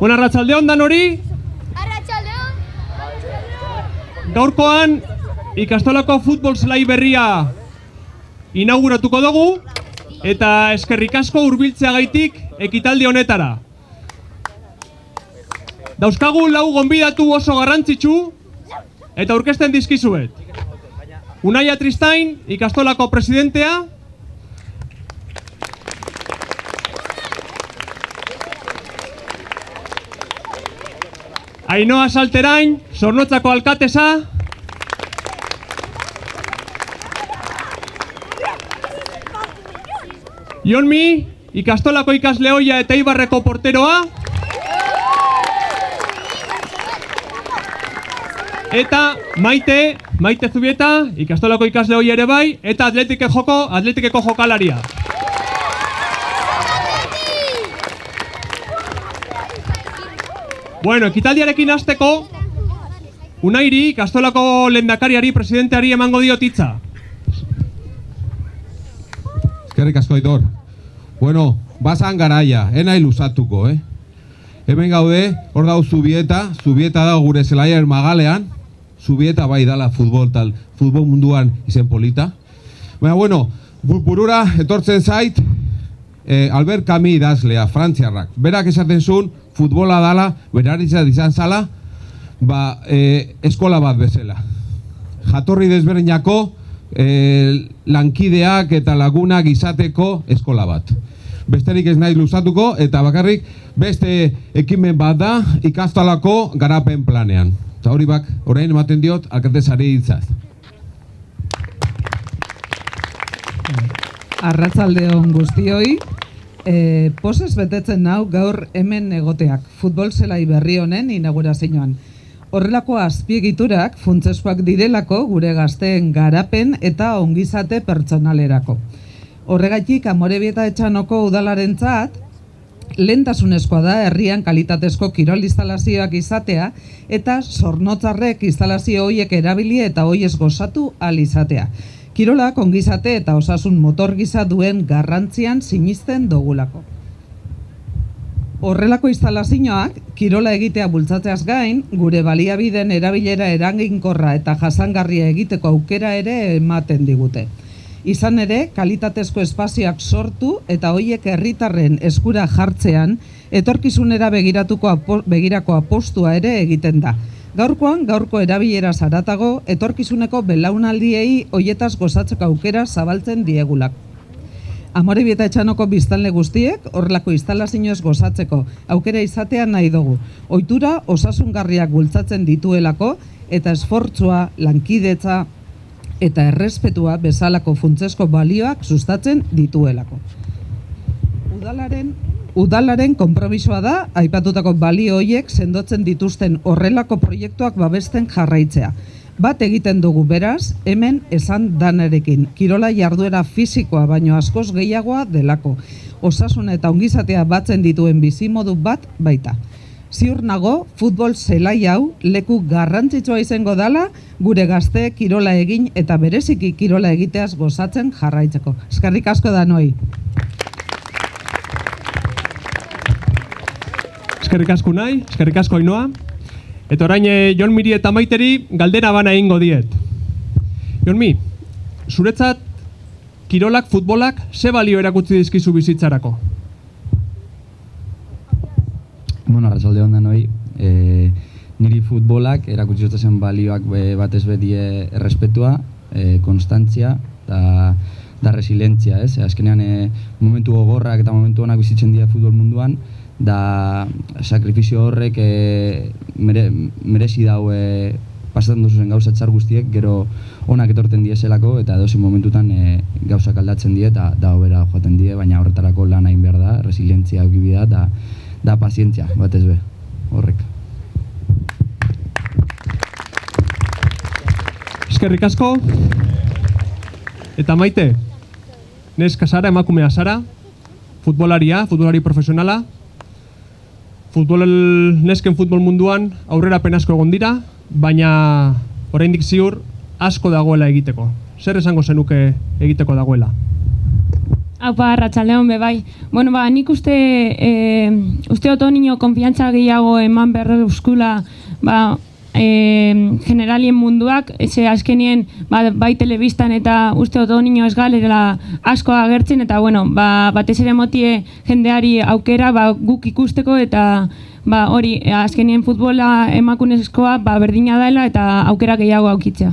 Bueno, arratsaldeon dan hori. Arratsaldeon. Gaurkoan ikastolako futbol zelai berria inauguratuko dugu eta eskerrik asko hurbiltzeagaitik ekitaldi honetara. Dauzkagu lau gonbidatu oso garrantzitsu eta aurkezten dizkizuet. Unaia Tristain, ikastolako presidentea. Ainhoa Salterain, Zornotzako alkatesa. Jonmi, ikastolako ikasle ohia eta Eibarreko porteroa. Eta Maite Zubieta, ikastolako ikasle ohia ere bai, eta Atletikeko jokalaria. Bueno, ekitaldiarekin hasteko, Unairi, ikastolako lehendakariari, presidenteari emango diot hitza. Eskerrik asko, Aitor. Bueno, bazan garaia, enai luzatuko, Hemen gaude, hor dau Zubieta dago gure zelaiaren magalean. Zubieta bai dala futbol munduan izen polita. Baina, bueno, burura etortzen zait, Albert Camus idazlea, frantziarrak. Berak esaten zuen, futbola dala, beraritzat izan zala, eskola bat bezala. Jatorri desberdinako, lankideak eta lagunak izateko eskola bat. Besterik ez nahi luzatuko eta bakarrik beste ekimen bat da ikastolako garapen planean. Eta hori orain ematen diot alkatesari hitzaz. Arratsaldeon guztioi. Posez betetzen nau gaur hemen egoteak futbol zelai berri honen inaugurazioan. Horrelako azpiegiturak funtsezkoak direlako gure gazteen garapen eta ongizate pertsonalerako. Horregatik Amorebieta Etxanoko udalarentzat lehentasunezkoa da herrian kalitatezko kirol instalazioak izatea eta Zornotzarrek instalazio horiek erabili eta hoiez gozatu ahal izatea. Kirolak ongizate eta osasun motor gisa duen garrantzian sinisten dogulako. Horrelako instalazioak kirola egitea bultzatzeaz gain, gure baliabideen erabilera eraginkorra eta jasangarria egiteko aukera ere ematen digute. Izan ere, kalitatezko espazioak sortu eta hoiek herritarren eskura jartzean, etorkizunera begirako apostua ere egiten da. Gaurko erabilera zaratago, etorkizuneko belaunaldiei hoietaz gozatzeko aukera zabaltzen diegulak. Amorebieta Etxanoko biztanle guztiek horrelako instalazioez gozatzeko aukera izatea nahi dugu. Ohitura osasungarriak bultzatzen dituelako eta esfortzua, lankidetza eta errespetua bezalako funtsezko balioak sustatzen dituelako. Udalaren konpromisoa da aipatutako balio horiek sendotzen dituzten horrelako proiektuak babesten jarraitzea. Bat egiten dugu beraz, hemen esan danarekin. Kirola jarduera fisikoa baino askoz gehiagoa delako. Osasun eta ongizatea batzen dituen bizimodu bat baita. Ziur nago, futbol zelai hau leku garrantzitsua izango dala gure gazte kirola egin eta bereziki kirola egiteaz gozatzen jarraitzeko. Eskerrik asko danoi. Eskerrik asko nahi, eskerrik asko Ainhoa. Eta orain Jonmiri eta Maiteri galdera bana egingo diet. Jonmi, zuretzat kirolak, futbolak, ze balio erakutsi dizkizu bizitzarako? Bueno, arratsaldeon danoi. Niri futbolak erakutsi zen balioak batez beti errespetua, konstantzia eta resilientzia, ez? Azkenean momentu gogorrak eta momentu onak bizitzen dira futbol munduan, da sakrifizio horrek merezi dau pasatzen duzuzen gauza txar guztiek gero onak etorten dieselako eta edozein momentutan gauzak aldatzen die eta hobera joaten die, baina horretarako lan egin behar da, resilientzia eduki da pazientzia, batez be, horrek. Eskerrik asko. Eta Maite, neska zara, emakumea zara, futbolari profesionala, nesken futbol munduan aurrerapen asko egon dira, baina oraindik ziur asko dagoela egiteko. Zer esango zenuke egiteko dagoela? Apa, arratsaldeon be bai. Bueno, nik uste oto niño konfiantza gehiago eman behar euskula, generalien munduak, azkenien bai telebistan eta uste oto niño ez galera asko agertzen, eta bueno, batez ere motie jendeari aukera guk ikusteko, eta hori, azkenien futbola emakumezkoa berdina dela eta aukera gehiago aukitzea.